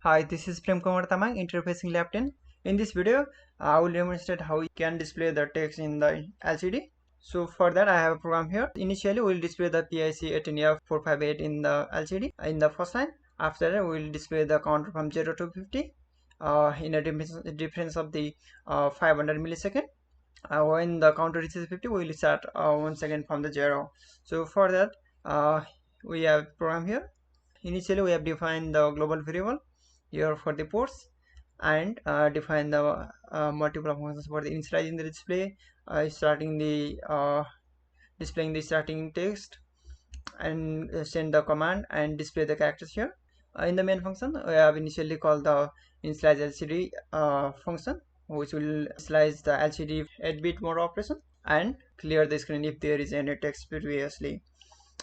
Hi, this is Prem Tamang, interfacing lab 10. In this video, I will demonstrate how you can display the text in the LCD. So for that, I have a program here. Initially, we will display the PIC 18F458 in the LCD in the first line. After that, we will display the counter from 0 to 50 in a difference of the 500 millisecond. When the counter reaches 50, we will start 1 second from the 0. So for that, we have program here. Initially, we have defined the global variable here for the ports and define the multiple functions for the initializing the display, starting the displaying the starting text, and send the command and display the characters here. In the main function, we have initially called the initialize LCD function, which will initialize the LCD 8-bit mode operation and clear the screen if there is any text previously.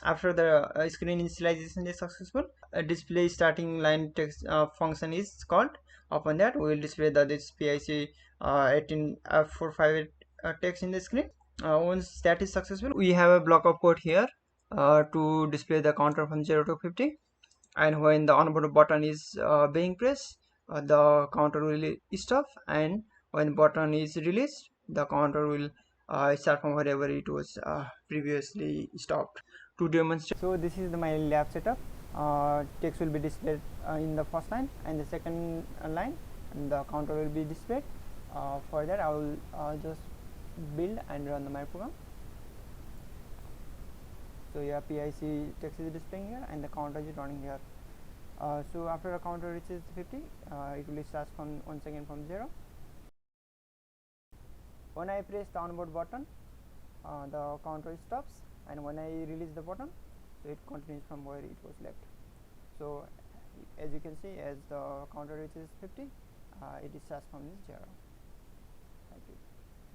After the screen initialization is successful, a display starting line text function is called. Upon that, we will display this PIC 18F458 text in the screen. Once that is successful, we have a block of code here to display the counter from 0 to 50, and when the onboard button is being pressed, the counter will stop, and when button is released, the counter will start from wherever it was previously stopped. To demonstrate, so this is my lab setup. Text will be displayed in the first line, and the second line, and the counter will be displayed. For that, I will just build and run my program. So yeah, PIC text is displaying here and the counter is running here. So after the counter reaches 50, it will start from 1 second from 0. When I press the onboard button, the counter stops, and when I release the button, so it continues from where it was left. So as you can see, as the counter reaches 50, it starts from 0.